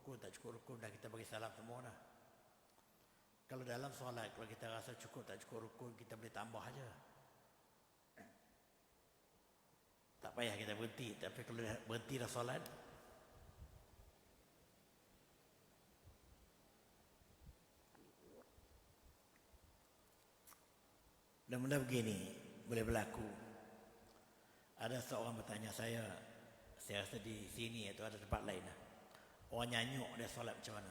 rukun, tak cukup rukun, dah kita bagi salam semua dah. Kalau dalam solat, kalau kita rasa cukup tak cukup rukun, kita boleh tambah aja. Tak payah kita berhenti. Tapi kalau dah berhenti dah solat, benda-benda begini boleh berlaku. Ada seorang bertanya saya rasa di sini atau ada tempat lain lah, orang nyanyuk dia solat macam mana.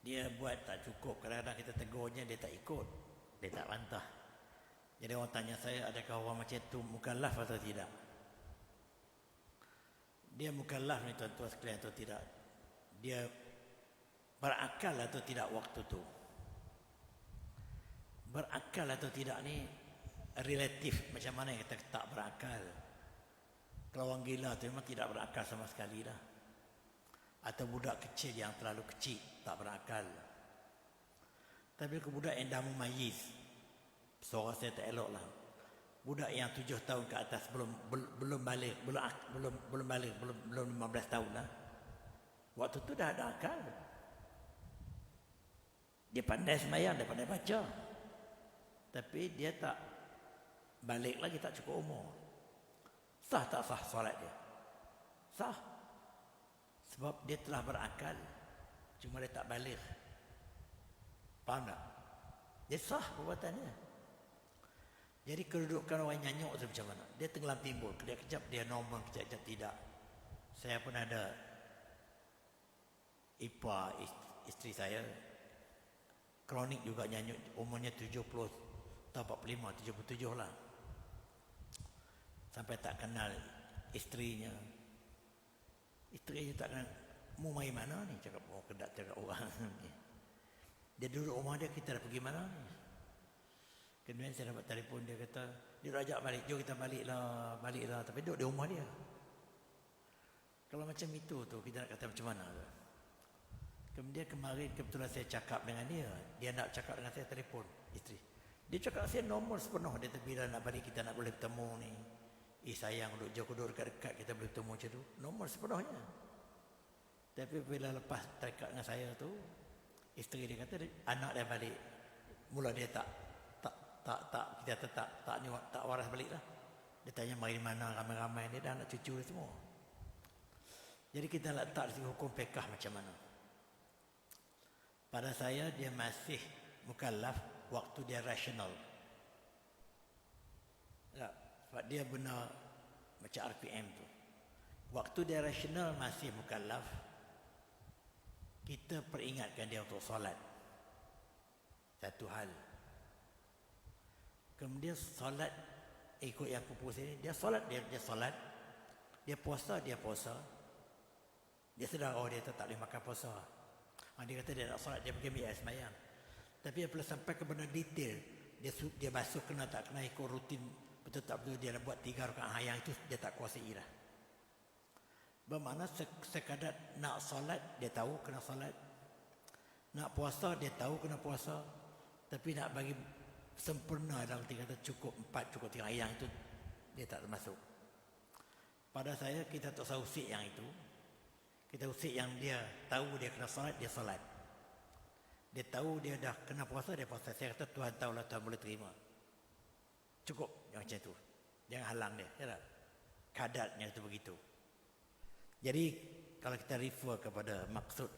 Dia buat tak cukup, kadang-kadang kita tegurnya dia tak ikut, dia tak bantah. Jadi orang tanya saya, adakah orang macam tu mukallaf atau tidak? Dia mukallaf ni tuan-tuan sekalian atau tidak? Dia berakal atau tidak waktu tu? Berakal atau tidak ni relatif, macam mana kita tak berakal. Kalau orang gila tu memang tidak berakal sama sekali dah. Atau budak kecil yang terlalu kecil, tak berakal. Tapi kalau budak yang dah mumayyiz, suara saya tak elok lah, budak yang 7 tahun ke atas, belum balik, belum 15 tahun lah, waktu tu dah ada akal. Dia pandai sembahyang, dia pandai baca, tapi dia tak balik lagi, tak cukup umur. Sah tak sah solat dia? Sah. Sebab dia telah berakal, cuma dia tak balik. Faham tak? Dia sah perbuatannya. Jadi kedudukan orang nyanyuk tu macam mana? Dia tenggelam timbul, kejap-kejap dia normal, kejap-kejap tidak. Saya pun ada ipar isteri saya, kronik juga nyanyuk, umurnya 70 atau 45, 77 lah. Sampai tak kenal isterinya. Isterinya tak kenal, mau main mana ni? Cakap, oh kedak cakap orang. Dia duduk rumah dia, kita dah pergi mana ni? Kemudian saya dapat telefon, dia kata, dia ajak balik, jom kita baliklah. Tapi duduk di rumah dia. Kalau macam itu tu, kita nak kata macam mana? Kemudian kemarin kebetulan saya cakap dengan dia, dia nak cakap dengan saya, telefon isteri. Dia cakap saya normal sepenuh, dia kata bila nak balik kita nak boleh bertemu ni. Sayang, duduk jauh, duduk dekat-dekat, kita boleh bertemu macam tu. Normal sepenuhnya. Tapi bila lepas terikat dengan saya tu, isteri dia kata anak dia balik. Mula dia tak waras balik lah. Dia tanya mari mana ramai-ramai, dia dah anak cucu dia semua. Jadi kita letak di hukum fiqh macam mana. Pada saya dia masih mukallaf waktu dia rasional. Tak, sebab dia benar macam RPM tu. Waktu dia rasional masih mukallaf, kita peringatkan dia untuk solat. Satu hal. Kemudian solat ikut yang pupus ini, dia solat, dia solat. Dia puasa. Dia sedar, oh dia tak boleh makan puasa. Dia kata dia nak solat, dia pergi ambil air sembahyang. Tapi apabila sampai ke benda detail, dia basuh kena tak kena, ikut rutin betul tak betul, dia nak buat 3 rakaat yang itu dia tak kuasai dah. Bermakna sekadar nak solat dia tahu kena solat, nak puasa dia tahu kena puasa, tapi nak bagi sempurna dalam kata cukup 4, cukup 3 yang itu dia tak termasuk. Pada saya kita tak usah usik yang itu. Kita usik yang dia tahu dia kena solat, dia solat. Dia tahu dia dah kena puasa, dia puasa. Saya kata Tuhan tahulah, Tuhan boleh terima. Cukup yang macam itu. Jangan halang dia. Ya tak? Kadarnya itu begitu. Jadi kalau kita refer kepada maksud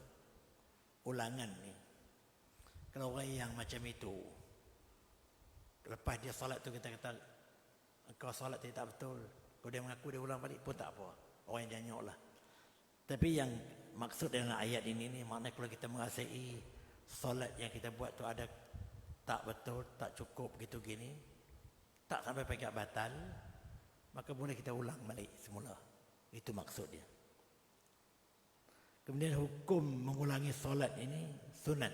ulangan ni, kalau orang yang macam itu, lepas dia solat tu kita kata engkau solat tidak betul, kalau dia mengaku dia ulang balik pun tak apa, orang yang janyok lah. Tapi yang maksud dalam ayat ini ni, maknanya kalau kita merasai solat yang kita buat tu ada tak betul, tak cukup begitu gini, tak sampai pekat batal, maka boleh kita ulang balik semula. Itu maksudnya. Kemudian hukum mengulangi solat ini sunat.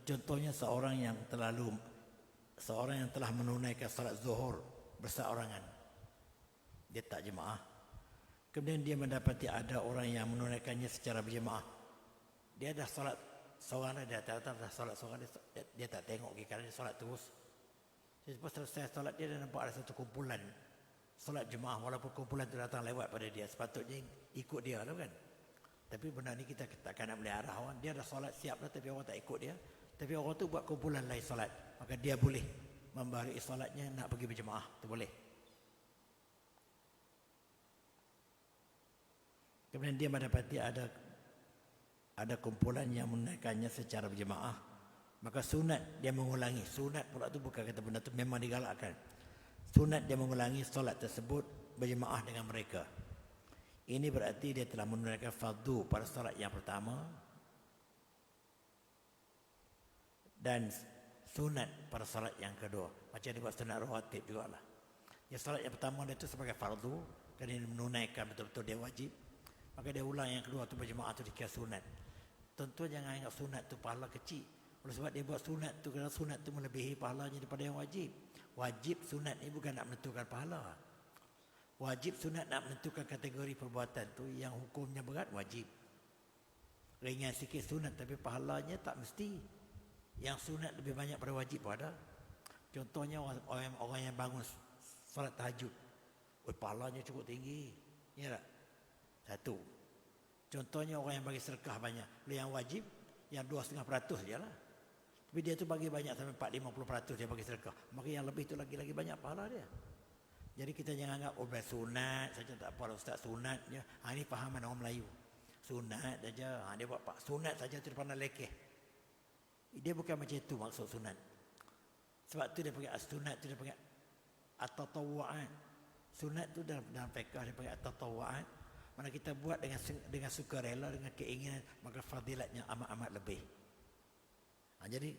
Contohnya seorang yang telah menunaikan solat zuhur berseorangan, dia tak jemaah. Kemudian dia mendapati ada orang yang menunaikannya secara berjemaah. Dia dah solat seorang, dia dah solat seorang, dia tak tengok kerana dia solat terus. Lepas selesai solat dia nampak ada satu kumpulan solat jemaah walaupun kumpulan tu datang lewat pada dia, sepatutnya ikut dia lah kan. Tapi benda ni kita takkan nak melihara orang. Dia dah solat siap dah tapi orang tak ikut dia. Tapi orang tu buat kumpulan lain solat, maka dia boleh membarui solatnya nak pergi berjemaah, tu boleh. Kemudian dia mendapati ada kumpulan yang menunaikannya secara berjemaah, maka sunat dia mengulangi. Sunat pula tu bukan kata benda tu memang digalakkan. Sunat dia mengulangi solat tersebut berjemaah dengan mereka. Ini berarti dia telah menunaikan fardu pada solat yang pertama dan sunat pada solat yang kedua. Macam dia buat sunat rawatib jugalah. Ya, solat yang pertama dia tu sebagai fardu, kerana dia menunaikan betul-betul dia wajib. Maka dia ulang yang kedua tu berjemaah tu dikira sunat. Tentu jangan ingat sunat tu pahala kecil. Oleh sebab dia buat sunat tu kerana sunat tu melebihi pahalanya daripada yang wajib. Wajib sunat ni bukan nak menentukan pahala. Wajib sunat nak menentukan kategori perbuatan tu yang hukumnya berat wajib. Ringan sikit sunat tapi pahalanya tak mesti. Yang sunat lebih banyak pada wajib pada. Contohnya orang yang bangun solat tahajud. Pahalanya cukup tinggi. Ya tak? Satu. Contohnya orang yang bagi sedekah banyak. Yang wajib yang 2,5% je lah. Tapi dia tu bagi banyak sampai 4-50% dia bagi sedekah. Maka yang lebih tu lagi-lagi banyak pahala dia. Jadi kita jangan anggap sunat saja tak apa ustaz sunat je. Ini fahaman orang Melayu. Sunat saja. Dia buat sunat saja tu depan lekeh. Dia bukan macam itu maksud sunat. Sebab tu dia panggil sunat tu dia panggil at-tatawwu'at. Sunat tu dalam fiqh dia panggil at-tatawwu'at. Mana kita buat dengan sukarela, dengan keinginan, maka fadilatnya amat-amat lebih. Jadi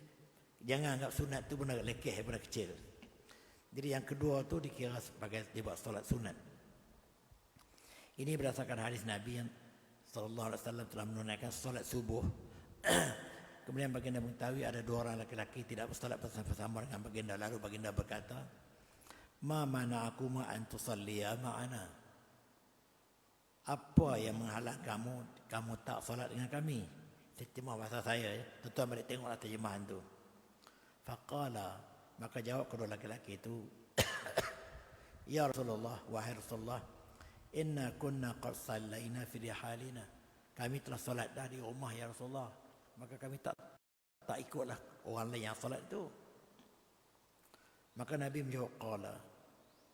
jangan anggap sunat tu benda lekeh, benda kecil. Jadi yang kedua tu dikira sebagai dia buat solat sunat. Ini berdasarkan hadis Nabi yang sallallahu alaihi wasallam telah menunaikan solat subuh. Kemudian baginda mengetahui ada 2 orang laki-laki tidak bersolat bersama-sama dengan baginda. Lalu baginda berkata, "Ma mana'akuma an tusalliya ma'ana?" Apa yang menghalang kamu tak solat dengan kami? Terjemah bahasa saya ya. Tuan-tuan balik tengoklah terjemahan tu. Faqala, maka jawab kedua laki-laki itu, "Ya Rasulullah, wahai Rasulullah, inna kunna qad sallaina fi rihalina." Kami telah solat dah di rumah ya Rasulullah. Maka kami tak ikutlah orang lain yang solat itu. Maka Nabi menjawab, qala,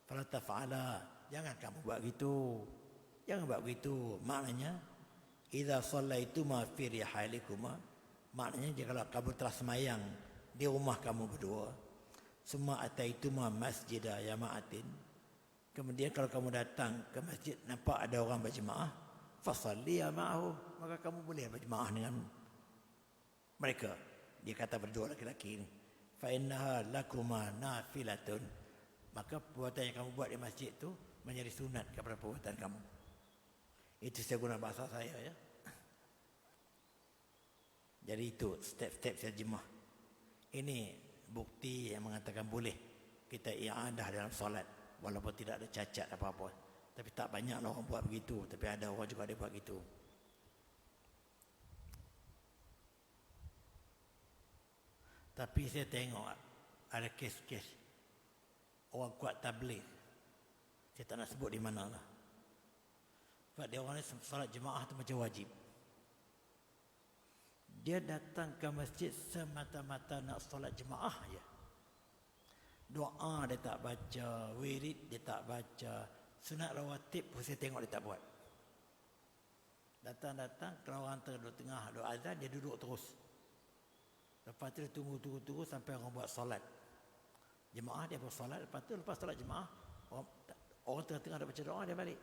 "Fala taf'ala." Jangan kamu buat gitu. Jangan buat begitu. Maknanya idza sallaituma fi rihalikuma, maknanya jika kamu telah semayang di rumah kamu berdua, summa ataituma masjida jama'atin, kemudian kalau kamu datang ke masjid nampak ada orang berjemaah, fasalli ma'ahu, maka kamu boleh berjemaah dengan mereka. Dia kata berdua laki-laki ini, fa innaha lakuma nafilatun, maka perbuatan yang kamu buat di masjid itu menjadi sunat kepada perbuatan kamu. Itu saya guna bahasa saya ya. Jadi itu step-step terjemah. Ini bukti yang mengatakan boleh kita i'adah dalam solat walaupun tidak ada cacat apa-apa. Tapi tak banyak orang buat begitu, tapi ada orang juga dia buat begitu. Tapi saya tengok ada kes-kes orang kuat tabligh. Saya tak nak sebut di mana lah. Sebab dia orang ni solat jemaah tu macam wajib. Dia datang ke masjid semata-mata nak solat jemaah je. Doa dia tak baca, wirid dia tak baca, sunat rawatib pun saya tengok dia tak buat. Datang-datang kalau orang tengah doa azan dia duduk terus. Lepas tu dia tunggu sampai orang buat solat jemaah, dia buat solat. Lepas solat jemaah orang tengah-tengah dah baca doa dia balik.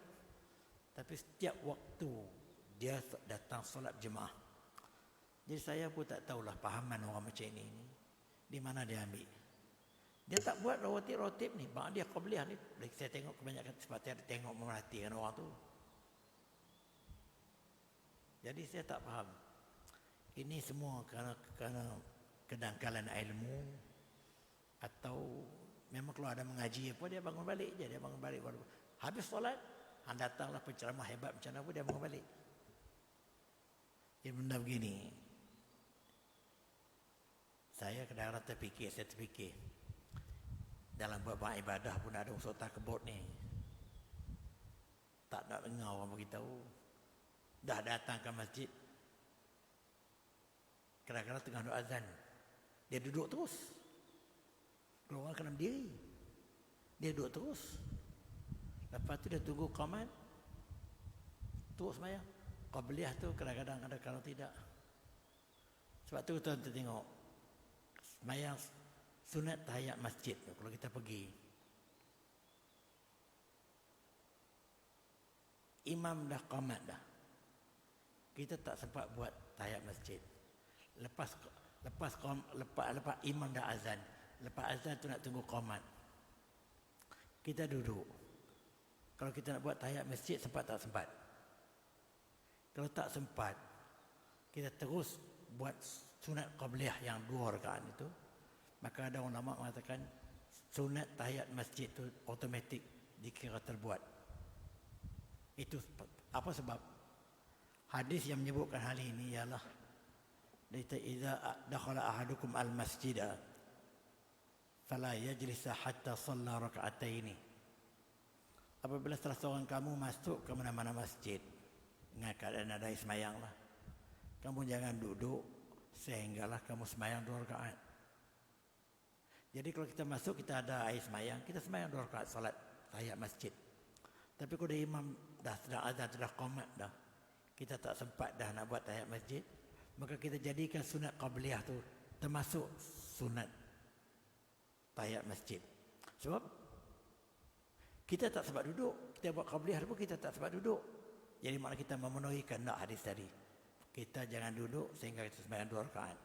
Tapi setiap waktu dia datang solat jemaah. Jadi saya pun tak tahulah pahaman orang macam ini di mana dia ambil. Dia tak buat rawatib ni, bang dia qabliyah ni. Saya tengok kebanyakan sebab saya tengok memerhatikan orang tu. Jadi saya tak faham. Ini semua kerana kedangkalan ilmu atau memang kalau ada mengaji apa dia bangun balik je, dia bangun balik baru habis solat. Datanglah penceramah hebat macam apa dia bangun balik. Jadi benda begini. Saya kadang-kadang terfikir dalam buat ibadah pun ada unsur takabur ni. Tak nak dengar orang beritahu. Dah datang ke masjid, kadang-kadang tengah nak azan, dia duduk terus. Kalau orang kena berdiri, dia duduk terus. Lepas tu dia tunggu qamat, terus sembahyang. Qabliyah tu kadang-kadang ada, kalau tidak. Sebab tu kita tengok sembahyang sunat tahiyat masjid tu, kalau kita pergi, imam dah qamat dah, kita tak sempat buat tahiyat masjid. Lepas imam dah azan, lepas azan tu nak tunggu qamat, kita duduk. Kalau kita nak buat tahiyat masjid, sempat tak sempat? Kalau tak sempat, kita terus buat sunat qabliyah yang 2 rakaat itu. Maka ada ulama mengatakan sunat tahiyat masjid itu automatik dikira terbuat. Itu apa sebab? Hadis yang menyebutkan hal ini ialah idza dakhala ahadukum al-masjida fala yajlis hatta shalla rak'ataini. Apabila salah seorang kamu masuk ke mana-mana masjid dengan keadaan ada sembahyanglah, kamu jangan duduk sehinggalah kamu sembahyang 2 rakaat. Jadi kalau kita masuk, kita ada air sembahyang, kita sembahyang 2 rakaat salat tahiyat masjid. Tapi kalau dah imam dah sedang azan, dah qamat dah, kita tak sempat dah nak buat tahiyat masjid, maka kita jadikan sunat qabliyah tu termasuk sunat tahiyat masjid. Sebab kita tak sempat duduk, kita buat qabliyah pun kita tak sempat duduk. Jadi makna kita memenuhi kehendak hadis tadi. Kita jangan duduk sehingga kita sembahyang 2 rakaat.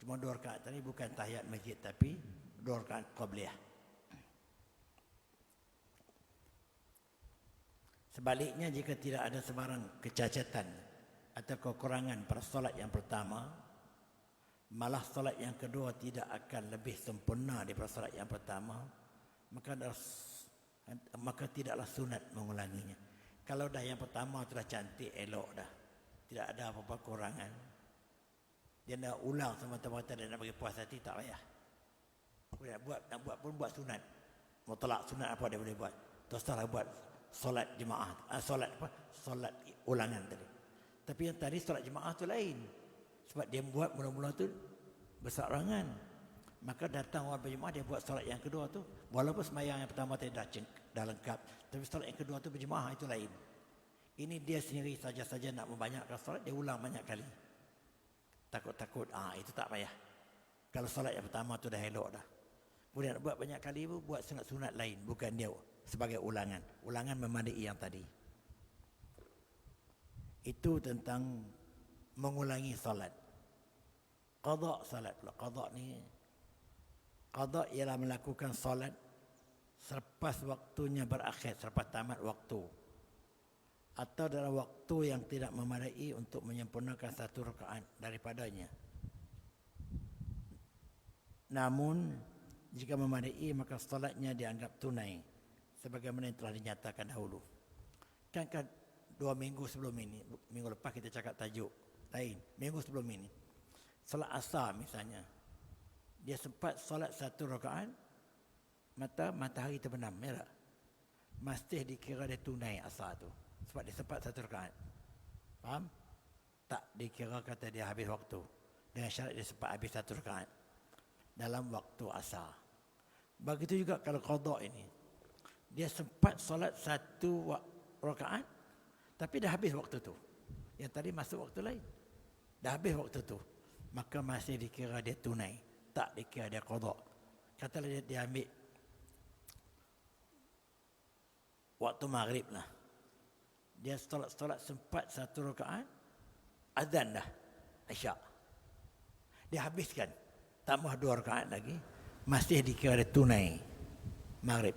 Cuma 2 rakaat tadi bukan tahiyat masjid, tapi 2 rakaat qabliyah. Sebaliknya, jika tidak ada sebarang kecacatan atau kekurangan pada solat yang pertama, malah solat yang kedua tidak akan lebih sempurna daripada solat yang pertama, maka tidaklah sunat mengulanginya. Kalau dah yang pertama sudah cantik, elok dah, tidak ada apa-apa kurangan, dia nak ulang semata-mata dan nak bagi puas hati, tak payah. Nak buat pun buat sunat mutlak, sunat apa dia boleh buat. Terserah buat solat jemaah, solat ulangan tadi. Tapi yang tadi solat jemaah tu lain, sebab dia buat mula-mula tu berseorangan. Maka datang orang berjemaah, dia buat solat yang kedua tu, walaupun sembahyang yang pertama tadi dah lengkap, tapi solat yang kedua tu berjemaah, itu lain. Ini dia sendiri saja-saja nak membanyakkan solat, dia ulang banyak kali. Takut-takut, itu tak payah. Kalau solat yang pertama tu dah elok dah, kemudian buat banyak kali pun buat sunat-sunat lain, bukan dia sebagai ulangan. Ulangan memadai yang tadi. Itu tentang mengulangi salat. Qada salat pula. Qada ialah melakukan salat selepas waktunya berakhir, selepas tamat waktu, atau dalam waktu yang tidak memadai untuk menyempurnakan 1 rakaat daripadanya. Namun jika memadai, maka salatnya dianggap tunai, sebagaimana yang telah dinyatakan dahulu. Kan 2 minggu sebelum ini, minggu lepas kita cakap tajuk lain. Minggu sebelum ini, salat asar misalnya, dia sempat salat 1 rakaat, matahari terbenam, merah, masih dikira dia tunai asar tu, sebab dia sempat 1 rakaat. Faham? Tak dikira kata dia habis waktu, dengan syarat dia sempat habis 1 rakaat dalam waktu asar. Begitu juga kalau qada ini, dia sempat solat 1 rakaat, tapi dah habis waktu tu. Yang tadi masuk waktu lain, dah habis waktu tu, maka masih dikira dia tunai, tak dikira dia qada. Katalah dia ambil waktu maghrib lah, dia solat sempat 1 rakaat, azan dah isyak, dia habiskan, tambah 2 rakaat lagi, masih dikira dia tunai maghrib,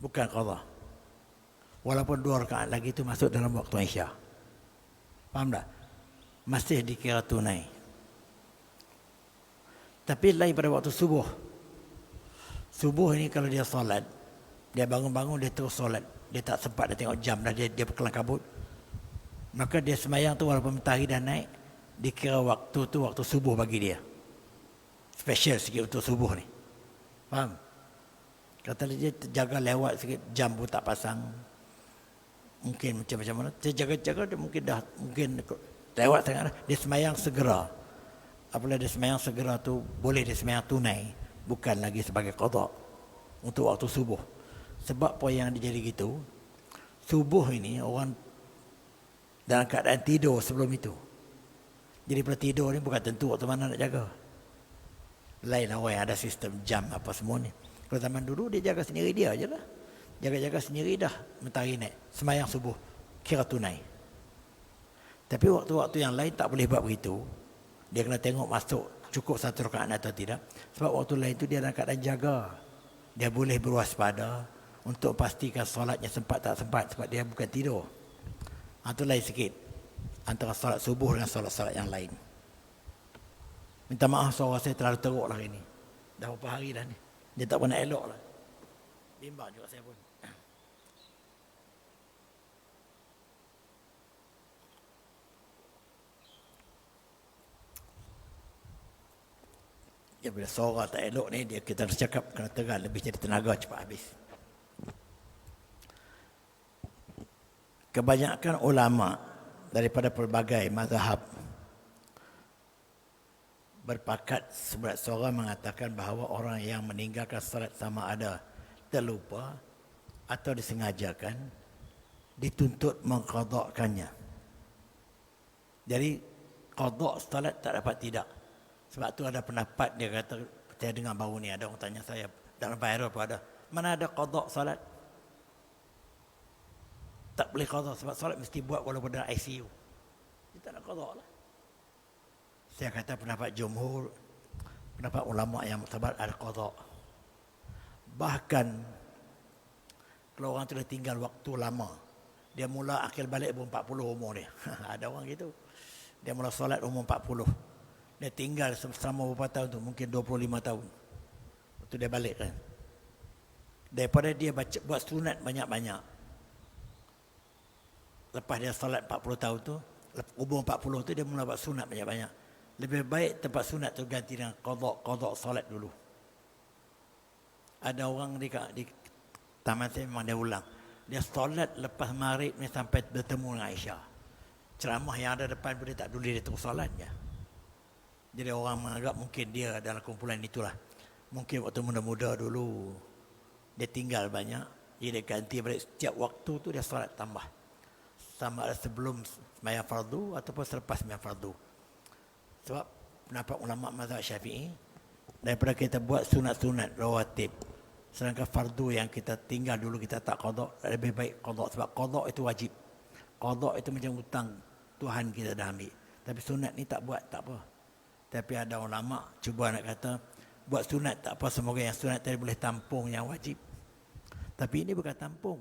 bukan qada. Walaupun 2 rakaat lagi itu masuk dalam waktu isyak. Faham tak? Masih dikira tunai. Tapi lain pada waktu subuh. Subuh ini kalau dia solat, dia bangun-bangun, dia terus solat, dia tak sempat dia tengok jam dah, dia berkelang kabut, maka dia sembahyang tu walaupun matahari dah naik, dikira waktu tu waktu subuh bagi dia. Special sikit untuk subuh ni. Faham? Kata dia jaga lewat sikit, jam pun tak pasang, mungkin macam mana, dia jaga-jaga, dia mungkin lewat sangat dah. Dia semayang segera. Apabila dia semayang segera tu, boleh dia semayang tunai, bukan lagi sebagai qada untuk waktu subuh. Sebab apa yang dia jadi gitu, subuh ini orang dalam keadaan tidur sebelum itu. Jadi pada tidur ni bukan tentu waktu mana nak jaga. Lain orang yang ada sistem jam apa semua ni. Kalau zaman dulu dia jaga sendiri dia je lah. Jaga-jaga sendiri dah mentari naik. Semayang subuh, kira tunai. Tapi waktu-waktu yang lain tak boleh buat begitu. Dia kena tengok masuk cukup satu rakaat atau tidak. Sebab waktu lain tu dia dalam keadaan jaga. Dia boleh berwaspada untuk pastikan solatnya sempat tak sempat. Sebab dia bukan tidur. Itu lain sikit antara solat subuh dengan solat-solat yang lain. Minta maaf suara saya terlalu teruk lah hari ni. Dah berapa hari dah ni. Dia tak pernah elok lah. Bimbang juga saya pun. Ya, bila suara tak elok ni, kita harus cakap kena tegal, lebih jadi tenaga cepat habis. Kebanyakan ulama daripada pelbagai mazhab berpakat seberat suara mengatakan bahawa orang yang meninggalkan solat sama ada terlupa atau disengajakan dituntut mengqadakkannya. Jadi qada solat tak dapat tidak. Sebab tu ada pendapat dia kata, saya dengar baru ni ada orang tanya saya dalam viral pun ada, mana ada qada solat? Tak boleh qada sebab solat mesti buat walaupun dalam ICU. Dia tak nak qada lah. Saya kata pendapat jumhur, pendapat ulama yang muktabar ada qada. Bahkan kalau orang tu dah tinggal waktu lama, dia mula akil balik umur 40 umur dia. Ada orang gitu. Dia mula solat umur 40. Dia tinggal selama beberapa tahun tu, mungkin 25 tahun. Waktu dia balik kan. Daripada dia buat sunat banyak-banyak. Lepas dia solat 40 tahun tu, umur 40 tu dia mula buat sunat banyak-banyak. Lebih baik tempat sunat tu ganti dengan qada solat dulu. Ada orang di taman saya memang dia ulang. Dia solat lepas maghrib ni sampai bertemu dengan Aisyah. Ceramah yang ada depan pun dia tak peduli, dia terus solatnya. Jadi orang menganggap mungkin dia dalam kumpulan itulah. Mungkin waktu muda-muda dulu dia tinggal banyak, jadi dia ganti balik setiap waktu tu dia solat tambah. Sama ada sebelum sembahyang fardu ataupun selepas sembahyang fardu. Sebab pendapat ulama mazhab Syafi'i, daripada kita buat sunat-sunat rawatib, sedangkan fardu yang kita tinggal dulu kita tak qada, lebih baik qada. Sebab qada itu wajib. Qada itu macam hutang Tuhan kita dah ambil. Tapi sunat ni tak buat, tak apa. Tapi ada ulama cuba nak kata, buat sunat tak apa, semoga yang sunat tadi boleh tampung yang wajib. Tapi ini bukan tampung.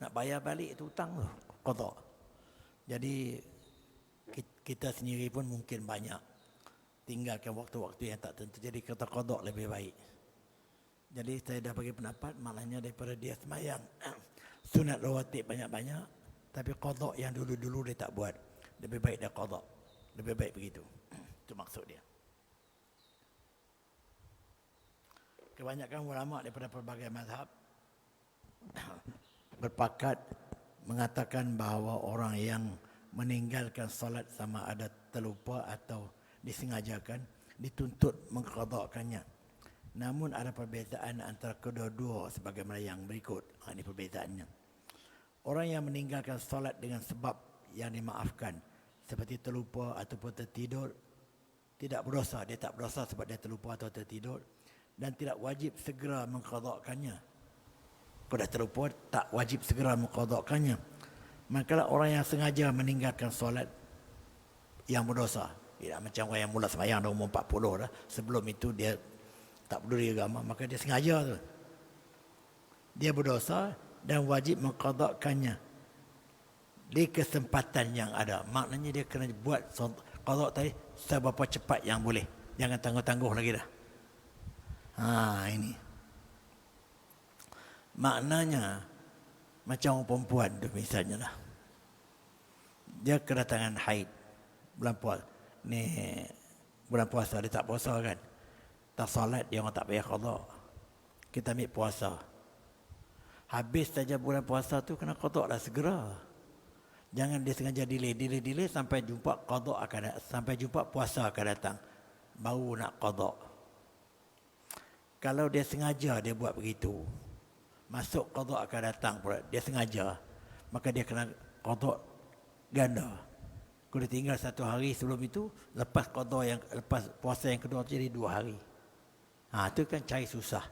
Nak bayar balik itu hutang tu, qada. Jadi kita sendiri pun mungkin banyak tinggalkan waktu-waktu yang tak tentu. Jadi kata qada lebih baik. Jadi saya dah bagi pendapat, maknanya daripada dia semayang sunat rawatib banyak-banyak, tapi qada yang dulu-dulu dia tak buat, lebih baik dia qada. Lebih baik begitu. Itu maksud dia. Kebanyakan ulama daripada pelbagai mazhab berpakat mengatakan bahawa orang yang meninggalkan solat sama ada terlupa atau disengajakan dituntut mengqadakkannya. Namun ada perbezaan antara kedua-dua sebagaimana yang berikut. Ini perbezaannya. Orang yang meninggalkan solat dengan sebab yang dimaafkan seperti terlupa ataupun tertidur tidak berdosa. Dia tak berdosa sebab dia terlupa atau tertidur, dan tidak wajib segera mengqadakkannya. Kalau dah terlupa tak wajib segera mengqadakkannya. Maka orang yang sengaja meninggalkan solat yang berdosa, tidak macam orang yang mula sembahyang dah umur 40 dah, sebelum itu dia tak peduli agama, maka dia sengaja tu, dia berdosa dan wajib mengqadakkannya di kesempatan yang ada. Maknanya dia kena buat qada tadi seberapa cepat yang boleh. Jangan tangguh-tangguh lagi dah. Ini. Maknanya macam orang perempuan tu misalnya lah. Dia kedatangan haid bulan puasa. Ni bulan puasa dia tak puasa kan. Tak solat dia orang tak payah qada. Kita ambil puasa. Habis saja bulan puasa tu kena qada dah segera. Jangan dia sengaja delay sampai jumpa qada sampai jumpa puasa akan datang. Baru nak qada. Kalau dia sengaja dia buat begitu, masuk qada akan datang pula, dia sengaja, maka dia kena qada ganda. Kalau tinggal 1 hari sebelum itu, lepas puasa yang kedua jadi 2 hari. Itu kan cari susah.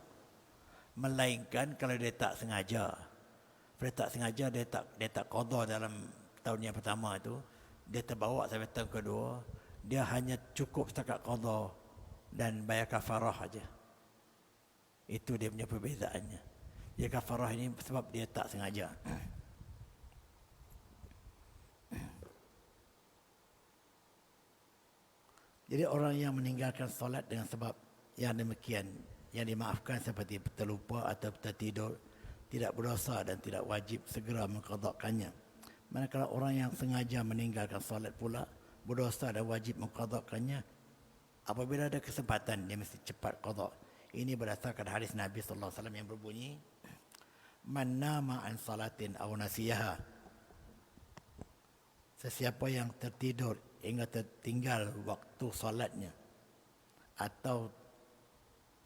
Melainkan kalau dia tak sengaja. Kalau dia tak sengaja, dia tak qada dalam tahun yang pertama itu, dia terbawa sampai tahun kedua, dia hanya cukup setakat qada dan bayar kafarah aja. Itu dia punya perbezaannya. Dia kafarah ini sebab dia tak sengaja. Jadi orang yang meninggalkan solat dengan sebab yang demikian, yang dimaafkan seperti terlupa atau tertidur, tidak berdosa dan tidak wajib segera mengqadhakannya. Manakala orang yang sengaja meninggalkan solat pula berdosa dan wajib mengqadhakannya. Apabila ada kesempatan dia mesti cepat qadha. Ini berdasarkan hadis Nabi sallallahu alaihi wasallam yang berbunyi, "Man nama an salatin aw nasiyaha." Sesiapa yang tertidur hingga tertinggal waktu solatnya atau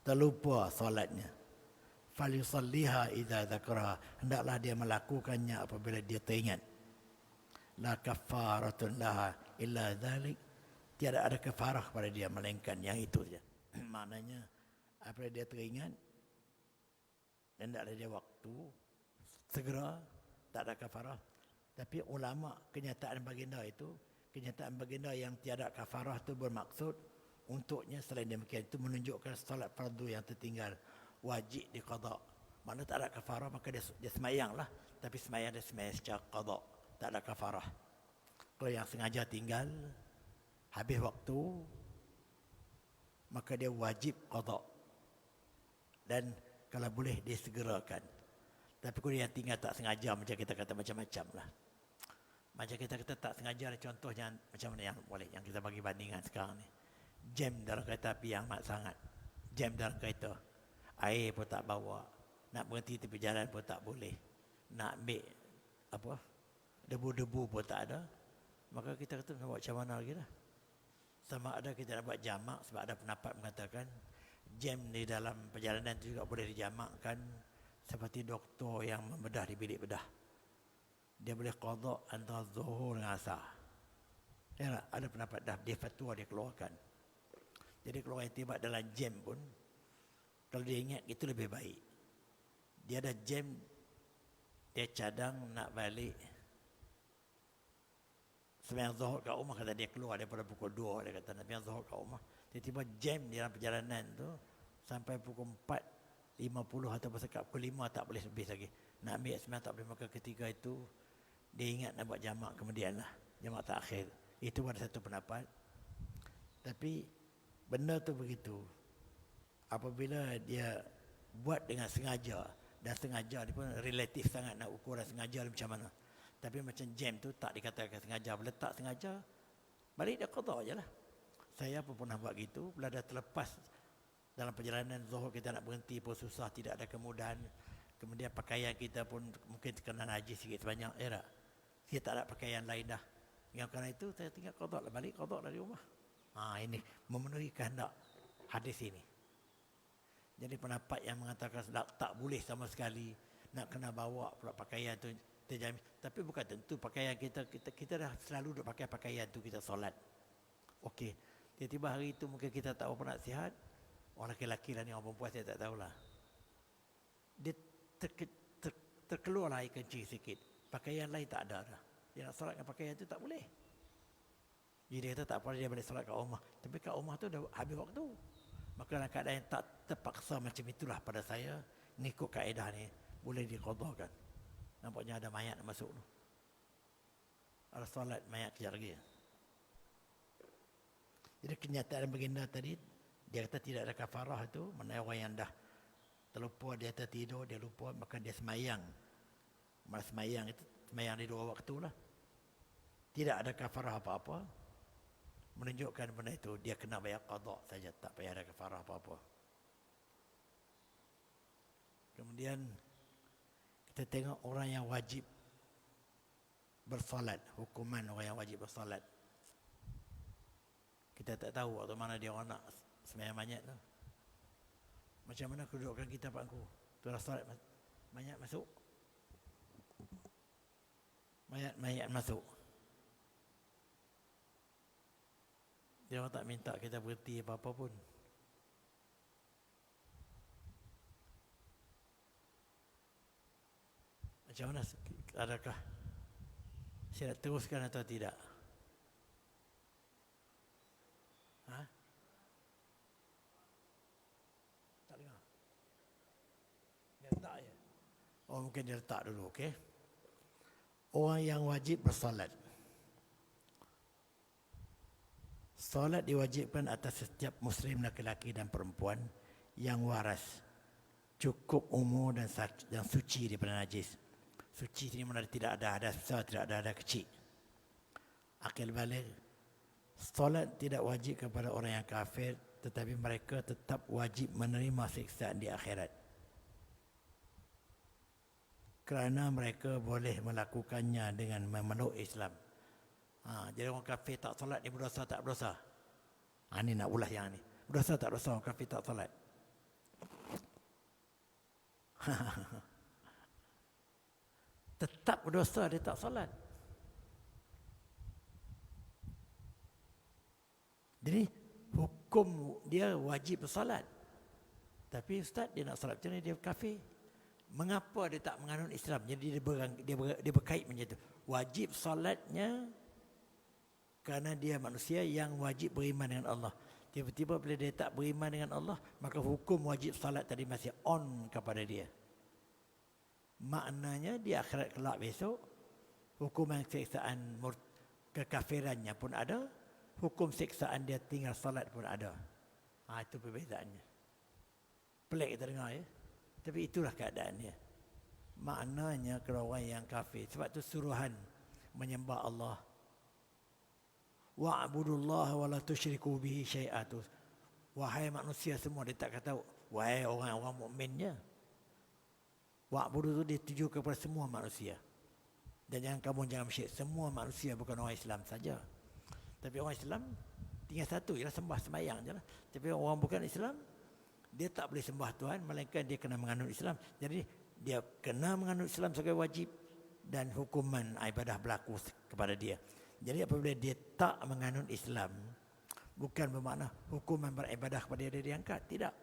terlupa solatnya, falyusalliha idza dzakaraha, hendaklah dia melakukannya apabila dia teringat. La kafaratun laha illa dzalik, tiada ada kafarah pada dia melainkan yang itu saja. Maknanya apabila dia teringat dan tak ada dia waktu segera, tak ada kafarah. Tapi ulama kenyataan baginda yang tiada kafarah itu bermaksud untuknya selain demikian itu menunjukkan solat fardu yang tertinggal wajib diqada. Mana tak ada kafarah maka dia semayang lah, tapi semayang dia semayang secara qada, tak ada kafarah. Kalau yang sengaja tinggal habis waktu maka dia wajib qada, dan kalau boleh disegerakan. Tapi kalau yang tinggal tak sengaja, macam kita kata macam-macam lah. Macam kita kata tak sengaja, contohnya macam mana yang boleh, yang kita bagi bandingan sekarang ni. Jam dalam kereta api yang amat sangat. Jam dalam kereta. Air pun tak bawa. Nak berhenti tepi jalan pun tak boleh. Nak ambil debu-debu pun tak ada. Maka kita kata nak buat macam mana lagi dah. Sama ada kita nak buat jamak, sebab ada pendapat mengatakan jam di dalam perjalanan itu juga boleh dijamakkan, seperti doktor yang membedah di bilik bedah. Dia boleh qada antara zuhur dengan asar. Ya, ada pendapat dah, dia fatwa dia keluarkan. Jadi kalau orang tiba dalam jam pun, kalau dia ingat itu lebih baik. Dia ada jam, dia cadang nak balik sembahyang zuhur kat rumah, kata dia keluar daripada pukul 2, dia kata nak sembahyang zuhur kat rumah. Tiba-tiba jam di dalam perjalanan tu sampai pukul 4:50 ataupun sekat pukul 5 tak boleh habis lagi. Nak ambil sembahyang tak boleh, maka ketika itu dia ingat nak buat jamak kemudian lah, jamak takhir. Itu ada satu pendapat. Tapi benda tu begitu. Apabila dia buat dengan sengaja, dan sengaja dia pun relatif sangat nak ukur dan sengaja macam mana. Tapi macam jam tu tak dikatakan sengaja. Bila tak sengaja, balik dia qada je lah. Saya pun pernah buat gitu. Bila dah terlepas dalam perjalanan zuhur, kita nak berhenti pun susah, tidak ada kemudahan. Kemudian pakaian kita pun mungkin terkena najis sikit sebanyak. Saya tak ada pakaian lain dah. Yang kerana itu saya tinggal qada lah, balik qada dari rumah. Ini memenuhi kehendak hadis ini. Jadi pendapat yang mengatakan tak boleh sama sekali, nak kena bawa pula pakaian tu terjamin. Tapi bukan tentu pakaian kita dah selalu duk pakai pakaian tu kita solat. Okey. Tiba-tiba hari itu mungkin kita tak apa nak sihat. Orang lelaki lah ni, orang perempuan saya tak tahulah. Dia terkeluar air kencing sikit. Pakaian lain tak ada dah. Dia nak solat dengan pakaian tu tak boleh. Jadi dia kata tak apa, dia boleh solat kat rumah. Tapi kat rumah tu dah habis waktu. Maka dalam keadaan yang tak terpaksa macam itulah pada saya, ngikut kaedah ni, boleh diqadhakan. Nampaknya ada mayat nak masuk tu. Ada solat mayat kejap lagi. Jadi kenyataan baginda tadi, dia kata tidak ada kafarah itu, mana orang yang dah terlupa, dia tertidur, dia lupa, maka dia semayang. Malah semayang itu, semayang di 2 waktu lah. Tidak ada kafarah apa-apa. Menunjukkan benda itu, dia kena bayar qada saja, tak payah ada kafarah apa-apa. Kemudian kita tengok orang yang wajib bersolat, hukuman orang yang wajib bersolat. Kita tak tahu waktu mana dia orang nak sembahyang mayat tu. Macam mana kedudukan kita Pak Angku? Tu dah solat mayat masuk. Mayat masuk. Dia orang tak minta kita berhenti apa-apa pun. Macam mana? Adakah saya nak teruskan atau tidak? Ha? Tak dengar. Dia letak je. Oh, mungkin dia letak dulu, okey. Orang yang wajib bersolat. Solat diwajibkan atas setiap muslim lelaki dan perempuan yang waras, cukup umur dan suci daripada najis. Suci ini mana tidak ada hadas besar, tidak ada hadas kecil. Akil balik. Solat tidak wajib kepada orang yang kafir, tetapi mereka tetap wajib menerima siksaan di akhirat. Kerana mereka boleh melakukannya dengan memeluk Islam. Jadi orang kafir tak solat ni berdosa tak berdosa? Ni nak ulas yang ni. Berdosa tak berdosa orang kafir tak solat? Tetap berdosa dia tak solat. Jadi hukum dia wajib bersolat. Tapi ustaz dia nak solat macam ni, dia kafir. Mengapa dia tak menganut Islam? Jadi dia berkait macam tu. Wajib solatnya kerana dia manusia yang wajib beriman dengan Allah. Tiba-tiba bila dia tak beriman dengan Allah, maka hukum wajib salat tadi masih on kepada dia. Maknanya di akhirat kelak besok, hukuman siksaan kekafirannya pun ada, hukum siksaan dia tinggal salat pun ada. Itu perbezaannya. Pelik kita dengar ya. Tapi itulah keadaannya. Maknanya kalau orang yang kafir, sebab tu suruhan menyembah Allah. Wa'budullaha wa la tusyriku bihi syai'a. Wahai manusia semua, dia tak kata wahai orang-orang mukminnya. Wa'budu tu dituju kepada semua manusia. Dan jangan syirik, semua manusia, bukan orang Islam saja. Tapi orang Islam tinggal satu, ialah sembah sembahyang je lah. Tapi orang bukan Islam, dia tak boleh sembah Tuhan, melainkan dia kena menganut Islam. Jadi dia kena menganut Islam sebagai wajib, dan hukuman ibadah berlaku kepada dia. Jadi apabila dia tak menganut Islam, bukan bermakna hukuman beribadah kepada dia diangkat. Tidak.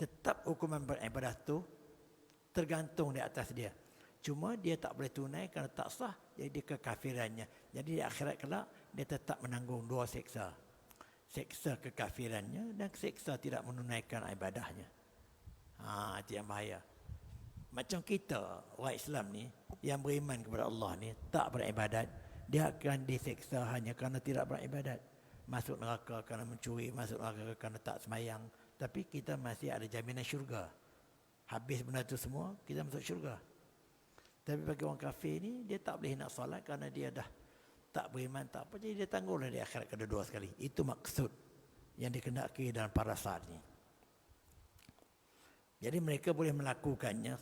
Tetap hukuman beribadah tu tergantung di atas dia. Cuma dia tak boleh tunai kerana tak sah, jadi dia kekafirannya. Jadi di akhirat kelak, dia tetap menanggung dua seksa. Seksa kekafirannya dan seksa tidak menunaikan ibadahnya. Itu yang bahaya. Macam kita, orang Islam ni, yang beriman kepada Allah ni, tak beribadat, dia akan diseksa hanya kerana tidak beribadat. Masuk neraka kerana mencuri, masuk neraka kerana tak sembahyang. Tapi kita masih ada jaminan syurga. Habis benda tu semua, kita masuk syurga. Tapi bagi orang kafir ni, dia tak boleh nak solat kerana dia dah tak beriman, tak apa. Jadi dia tanggunglah di akhirat kedua sekali. Itu maksud yang dikendaki dalam parasat ni. Jadi mereka boleh melakukannya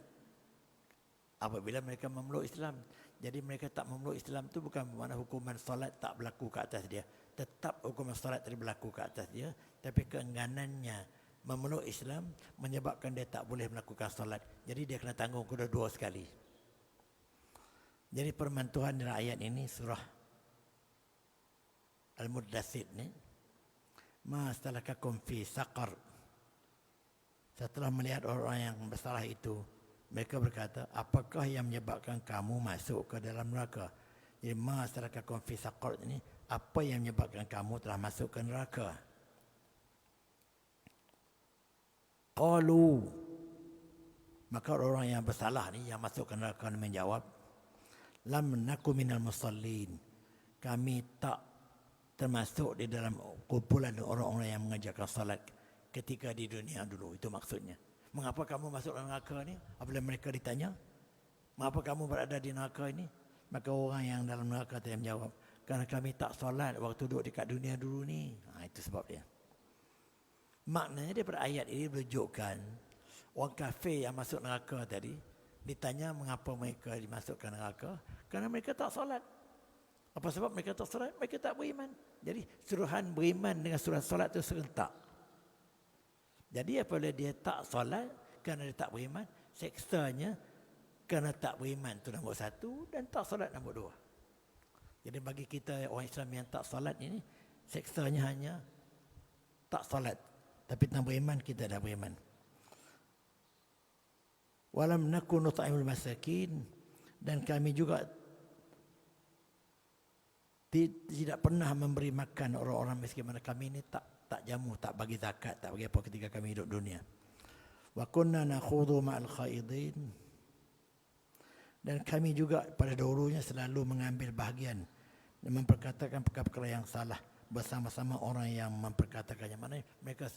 apabila mereka memeluk Islam. Jadi mereka tak memeluk Islam tu bukan bermakna hukuman solat tak berlaku ke atas dia. Tetap hukuman solat tadi berlaku ke atas dia. Tapi keengganannya memeluk Islam menyebabkan dia tak boleh melakukan solat. Jadi dia kena tanggung kedua-dua sekali. Jadi permantuhan dalam ayat ini surah Al-Muddathir ni. Ma salakakum fi saqar. Setelah melihat orang yang bersalah itu, mereka berkata, apakah yang menyebabkan kamu masuk ke dalam neraka? Jadi ma salakakum fi saqar ini, apa yang menyebabkan kamu telah masuk ke neraka? Qalu, maka orang yang bersalah ni yang masuk ke neraka ni menjawab, lam naku minal musallin. Kami tak termasuk di dalam kumpulan orang-orang yang mengerjakan salat ketika di dunia dulu. Itu maksudnya. Mengapa kamu masuk dalam neraka ni? Apabila mereka ditanya, mengapa kamu berada di neraka ini? Maka orang yang dalam neraka dia menjawab, kerana kami tak solat waktu duduk dekat dunia dulu ni. Itu sebab dia. Maknanya daripada ayat ini menunjukkan orang kafir yang masuk neraka tadi, Ditanya mengapa mereka dimasukkan neraka? Kerana mereka tak solat. Apa sebab mereka tak solat? Mereka tak beriman. Jadi suruhan beriman dengan suruhan solat itu serentak. Jadi apabila dia tak solat kerana dia tak beriman, seksanya kerana tak beriman itu nombor satu dan tak solat nombor dua. Jadi bagi kita orang Islam yang tak solat ini, seksanya hanya tak solat. Tapi tentang beriman, kita dah beriman. Walam nakun nut'imul masakin, dan kami juga tidak pernah memberi makan orang-orang miskin. Mana kami ini tak jamu, tak bagi zakat, tak bagi apa ketika kami hidup dunia. Wa kunna nakhudhu ma'al khaidin, dan kami juga pada dahulunya selalu mengambil bahagian dan memperkatakan perkara-perkara yang salah bersama-sama orang yang memperkatakannya. Mana mereka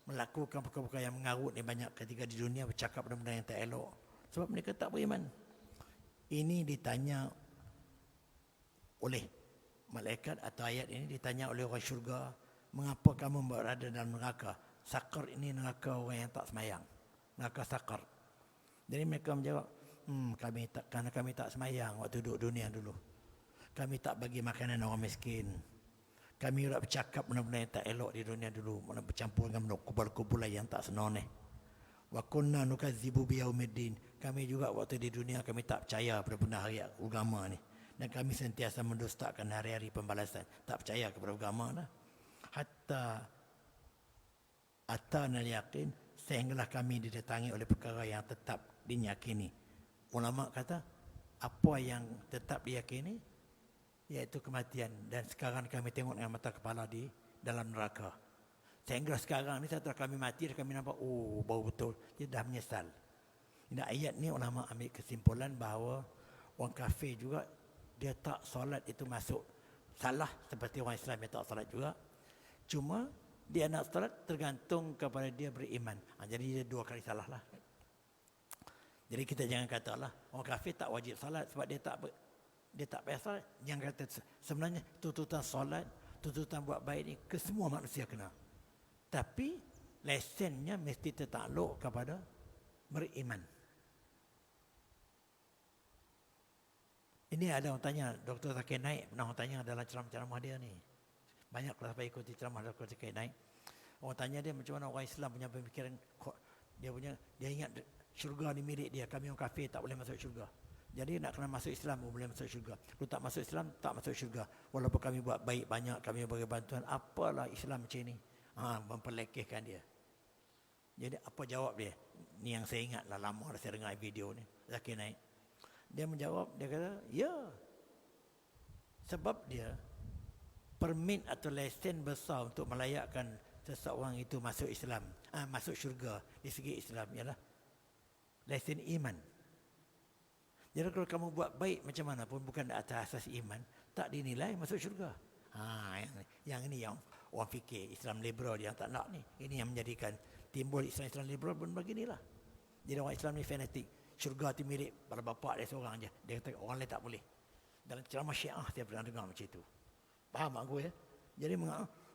melakukan perkara-perkara yang mengarut ni banyak ketika di dunia, bercakap benda-benda yang tak elok sebab mereka tak beriman. Ini ditanya oleh malaikat, atau ayat ini ditanya oleh orang syurga, mengapa kamu berada dalam neraka? Sakar ini neraka orang yang tak semayang, neraka sakar. Jadi mereka menjawab, kerana kami tak semayang waktu duduk dunia dulu. Kami tak bagi makanan orang miskin. Kami juga bercakap benda-benda yang tak elok di dunia dulu, mana bercampur dengan benda kubal-kubulan yang tak senoneh. Wa kunna nukadzibu biyaumiddin. Kami juga waktu di dunia kami tak percaya pada benda hari agama ni. Dan kami sentiasa mendustakan hari-hari pembalasan. Tak percaya kepada agama dah. Hatta atana al-yaqin, sehinggalah kami didatangi oleh perkara yang tetap diyakini. Ulama kata, apa yang tetap diyakini iaitu kematian, dan sekarang kami tengok dengan mata kepala di dalam neraka. Sehingga sekarang ni setelah kami mati, kami nampak, oh baru betul, dia dah menyesal. Ini ayat ni ulama ambil kesimpulan bahawa orang kafir juga dia tak solat itu masuk salah seperti orang Islam yang tak solat juga. Cuma dia nak solat tergantung kepada dia beriman. Jadi dia dua kali salah lah. Jadi kita jangan katalah orang kafir tak wajib solat sebab dia tak payah solat. Jangan kata sebenarnya tuntutan solat, tuntutan buat baik ni ke semua manusia kena. Tapi lesennya mesti tertakluk kepada beriman. Ini ada orang tanya, Dr. Zakir Naik pernah orang tanya dalam ceramah dia ni. Banyak kalau sampai ikuti ceramah Dr. Zakir Naik. Orang tanya dia macam mana orang Islam punya pemikiran, dia ingat syurga ni milik dia, kami orang kafir tak boleh masuk syurga. Jadi nak kena masuk Islam boleh masuk syurga. Kalau tak masuk Islam tak masuk syurga. Walaupun kami buat baik banyak, kami bagi bantuan, apalah Islam macam ni. Memperlekehkan dia. Jadi apa jawab dia? Ni yang saya ingat lah, lama dah saya dengar video ni, Zakir Naik. Dia menjawab, dia kata, ya. Sebab dia permit atau lesen besar untuk melayakkan seseorang itu masuk Islam, masuk syurga di segi Islam ialah lesen iman. Jadi kalau kamu buat baik macam mana pun bukan atas asas iman, tak dinilai masuk syurga. Yang ini yang orang fikir Islam liberal yang tak nak ni. Ini yang menjadikan timbul Islam liberal pun beginilah. Jadi orang Islam ni fanatik. Syurga tu milik pada bapak dia seorang je. Dia kata orang lain tak boleh. Dalam ceramah Syiah saya pernah dengar macam itu. Faham aku ya?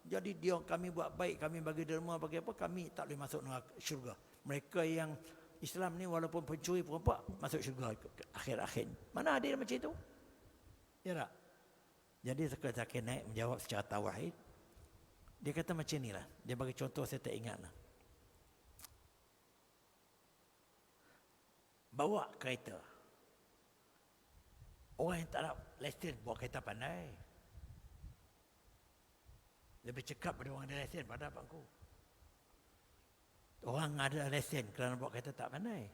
Jadi dia kami buat baik, kami bagi derma, bagi apa, kami tak boleh masuk syurga. Mereka yang Islam ni walaupun pencuri perempuan masuk syurga akhir-akhir. Mana ada macam itu? Ya tak? Jadi Zakir Naik menjawab secara tauhid. Dia kata macam ni lah. Dia bagi contoh saya tak ingat lah. Bawa kereta. Orang yang tak ada lesen bawa kereta pandai. Lebih cekap pada orang ada lesen pada abangku. Orang ada lesen kerana bawa kereta tak pandai.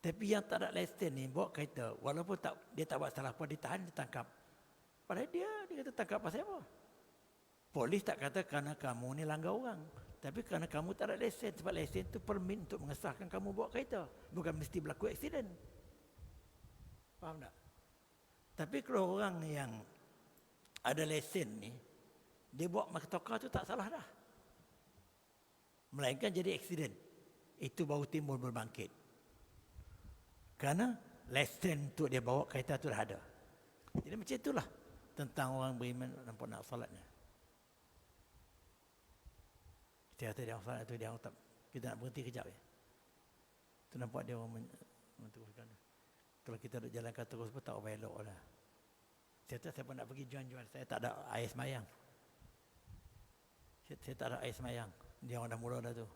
Tapi yang tak ada lesen ni bawa kereta, walaupun dia tak buat salah apa, ditahan, ditangkap. Padahal dia kata tangkap pasal apa? Polis tak kata kerana kamu ni langgar orang. Tapi kerana kamu tak ada lesen. Sebab lesen tu permit untuk mengesahkan kamu bawa kereta. Bukan mesti berlaku aksiden. Faham tak? Tapi kalau orang yang ada lesen ni, dia bawa motor tu tak salah dah. Melainkan jadi aksiden. Itu baru timbul berbangkit. Kerana lesen untuk dia bawa kereta tu dah ada. Jadi macam itulah tentang orang beriman nampak nak salatnya. Kita kata dia orang salat tu, dia orang tak, kita nak berhenti kejap ya. Tu nampak dia orang Teruskan. Kalau kita duk jalankan terus pun tak elok lah. Saya pun nak pergi jual-jual. Saya tak ada air semayang. Saya tak ada air semayang. Dia orang dah mula dah tu.